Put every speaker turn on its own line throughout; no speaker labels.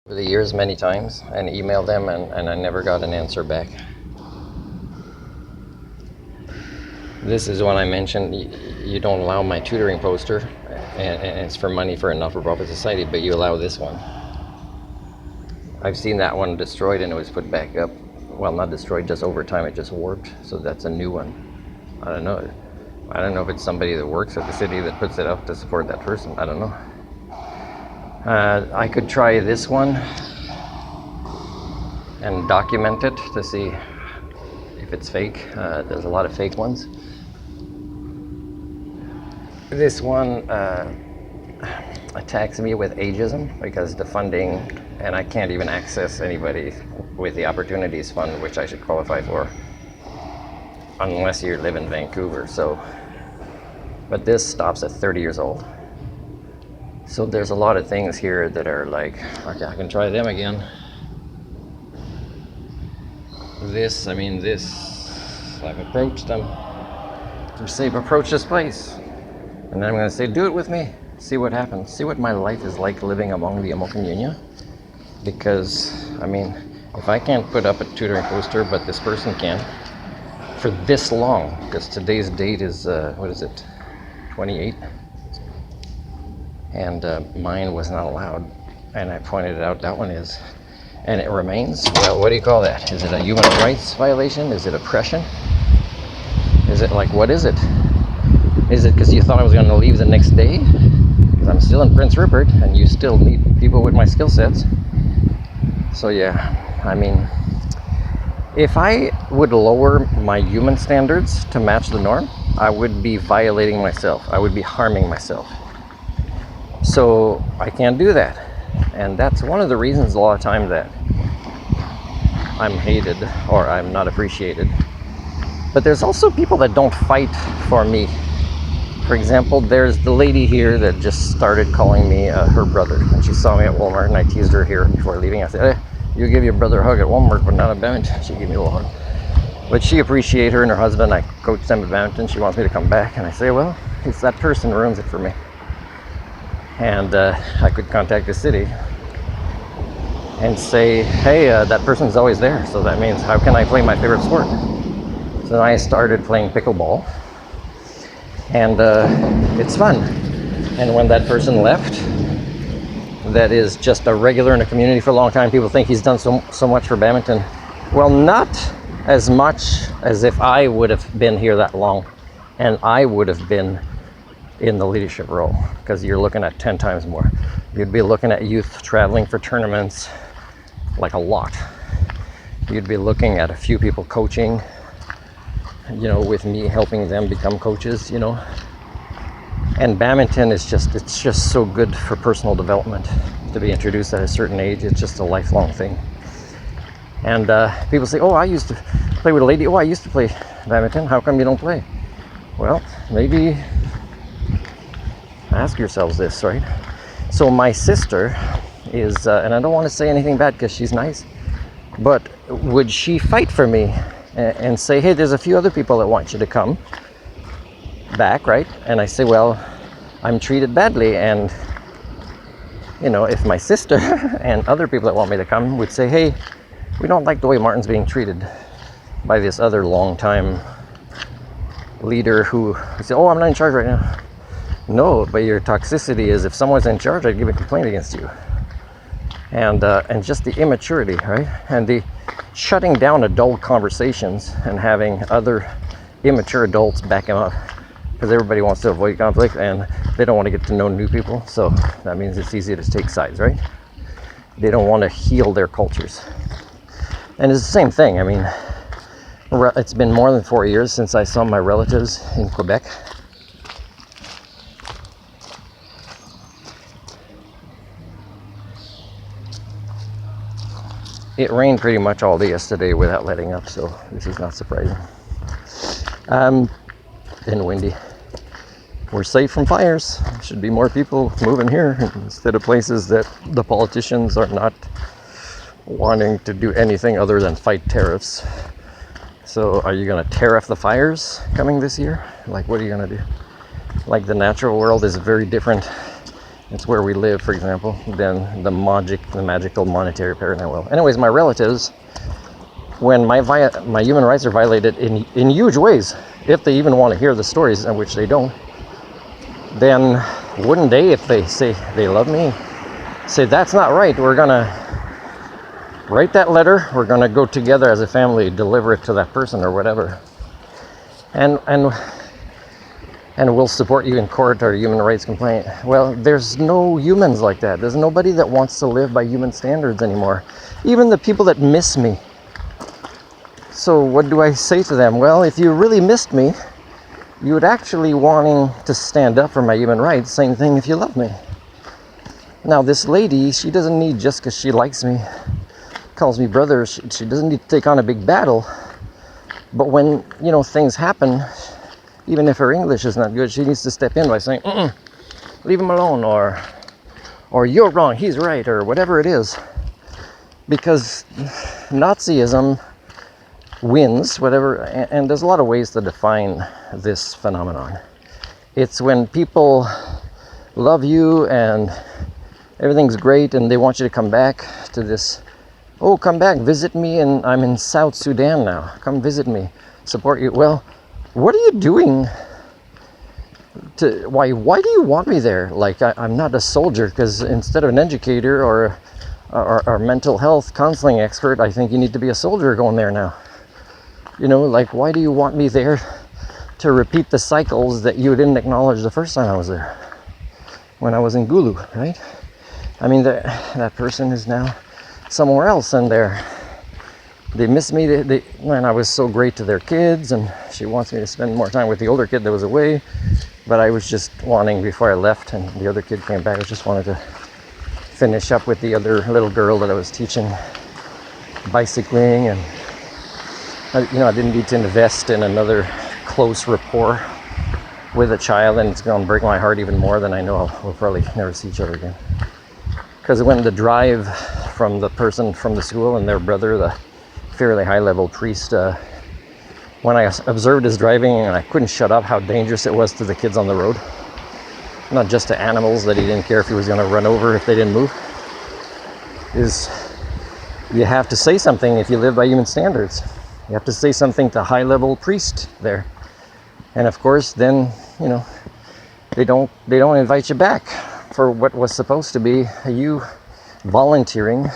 over the years many times and emailed them, and I never got an answer back. This is one I mentioned. You don't allow my tutoring poster, and it's for money for a not-for-profit society, but you allow this one. I've seen that one destroyed and it was put back up. Well, not destroyed, just over time it just warped. So that's a new one. I don't know. I don't know if it's somebody that works at the city that puts it up to support that person. I don't know. I could try this one and document it to see if it's fake. There's a lot of fake ones. This one attacks me with ageism because the funding, and I can't even access anybody with the Opportunities Fund, which I should qualify for, unless you live in Vancouver. So, but this stops at 30 years old. So there's a lot of things here that are like, okay, I can try them again. This, I've approached them. They've approached this place. And then I'm going to say, do it with me. See what happens. See what my life is like living among the Amokunyunya. Because, if I can't put up a tutoring poster, but this person can, for this long, because today's date is, 28? And mine was not allowed. And I pointed it out, that one is. And it remains. Well, what do you call that? Is it a human rights violation? Is it oppression? Is it what is it? Is it because you thought I was going to leave the next day? Because I'm still in Prince Rupert, and you still need people with my skill sets. So yeah, if I would lower my human standards to match the norm, I would be violating myself. I would be harming myself. So I can't do that. And that's one of the reasons a lot of times that I'm hated or I'm not appreciated. But there's also people that don't fight for me. For example, there's the lady here that just started calling me her brother. And she saw me at Walmart and I teased her here before leaving. I said, hey, you give your brother a hug at Walmart, but not at badminton. She gave me a little hug. But she appreciates her and her husband. I coach them at badminton. She wants me to come back. And I say, well, it's that person ruins it for me. And I could contact the city and say, hey, that person's always there. So that means, how can I play my favorite sport? So I started playing pickleball. And it's fun. And when that person left, that is just a regular in the community for a long time, people think he's done so much for badminton. Well, not as much as if I would have been here that long and I would have been in the leadership role, because you're looking at 10 times more. You'd be looking at youth traveling for tournaments like a lot. You'd be looking at a few people coaching, with me helping them become coaches, And badminton is it's just so good for personal development to be introduced at a certain age. It's just a lifelong thing. And people say, oh, I used to play with a lady. Oh, I used to play badminton. How come you don't play? Well, maybe ask yourselves this, right? So my sister is, and I don't want to say anything bad because she's nice, but would she fight for me and say, hey, there's a few other people that want you to come back, right? And I say, well, I'm treated badly. And, if my sister and other people that want me to come would say, hey, we don't like the way Martin's being treated by this other long-time leader who said, oh, I'm not in charge right now. No, but your toxicity is, if someone's in charge, I'd give a complaint against you. And just the immaturity, right? And the shutting down adult conversations and having other immature adults back them up, because everybody wants to avoid conflict and they don't want to get to know new people. So that means it's easy to take sides, right? They don't want to heal their cultures. And it's the same thing. It's been more than 4 years since I saw my relatives in Quebec. It rained pretty much all day yesterday without letting up, so this is not surprising. And windy. We're safe from fires. Should be more people moving here instead of places that the politicians are not wanting to do anything other than fight tariffs. So are you going to tariff the fires coming this year? What are you going to do? The natural world is very different it's where we live, for example, then the magical monetary paradigm will. Anyways, my relatives, when my human rights are violated in huge ways, if they even want to hear the stories, and which they don't, then wouldn't they, if they say they love me, say that's not right, we're gonna write that letter, we're gonna go together as a family, deliver it to that person or whatever, and we'll support you in court or human rights complaint. Well, there's no humans like that. There's nobody that wants to live by human standards anymore. Even the people that miss me. So what do I say to them? Well, if you really missed me, you would actually wanting to stand up for my human rights. Same thing if you love me. Now this lady, she doesn't need, just because she likes me, calls me brother, she doesn't need to take on a big battle. But when, you know, things happen, even if her English is not good, she needs to step in by saying, leave him alone, or you're wrong, he's right, or whatever it is. Because Nazism wins, whatever, and there's a lot of ways to define this phenomenon. It's when people love you and everything's great and they want you to come back to this, oh, come back, visit me, and I'm in South Sudan now, come visit me, support you. Well, what are you doing to, why do you want me there? Like, I'm not a soldier, because instead of an educator or mental health counseling expert, I think you need to be a soldier going there now. You know, like, why do you want me there to repeat the cycles that you didn't acknowledge the first time I was there, when I was in Gulu, right? I mean, that person is now somewhere else, and they miss me. Man, I was so great to their kids, and she wants me to spend more time with the older kid that was away. But I was just wanting, before I left and the other kid came back, I just wanted to finish up with the other little girl that I was teaching bicycling, and you know, I didn't need to invest in another close rapport with a child, and it's going to break my heart even more than I know we'll probably never see each other again. Because when the drive from the person from the school and their brother, the fairly high-level priest, when I observed his driving, and I couldn't shut up how dangerous it was to the kids on the road, not just to animals that he didn't care if he was going to run over if they didn't move, is you have to say something if you live by human standards. You have to say something to high-level priest there, and of course, then, you know, they don't invite you back for what was supposed to be you volunteering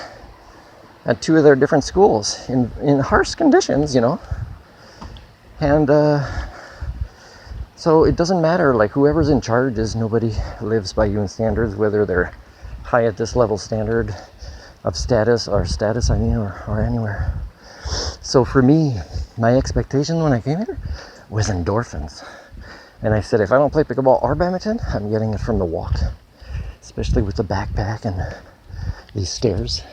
at 2 of their different schools in harsh conditions, you know. And so it doesn't matter, like, whoever's in charge is, nobody lives by human standards, whether they're high at this level standard of status, or anywhere. So for me, my expectation when I came here was endorphins. And I said, if I don't play pickleball or badminton, I'm getting it from the walk, especially with the backpack and these stairs.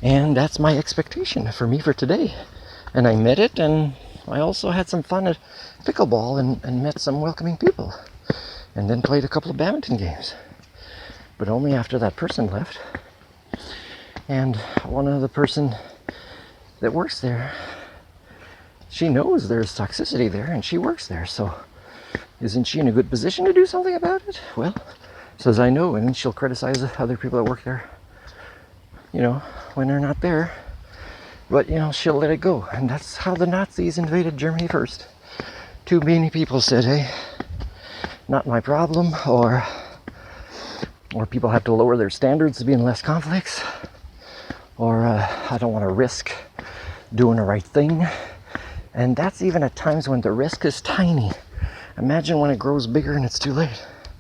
And that's my expectation for me for today. And I met it, and I also had some fun at pickleball and met some welcoming people. And then played a couple of badminton games. But only after that person left. And one of the person that works there, she knows there's toxicity there, and she works there, so isn't she in a good position to do something about it? Well, says I know, and then she'll criticize other people that work there, you know, when they're not there. But, you know, she'll let it go. And that's how the Nazis invaded Germany first. Too many people said, hey, not my problem, or people have to lower their standards to be in less conflicts, or I don't want to risk doing the right thing. And that's even at times when the risk is tiny. Imagine when it grows bigger and it's too late.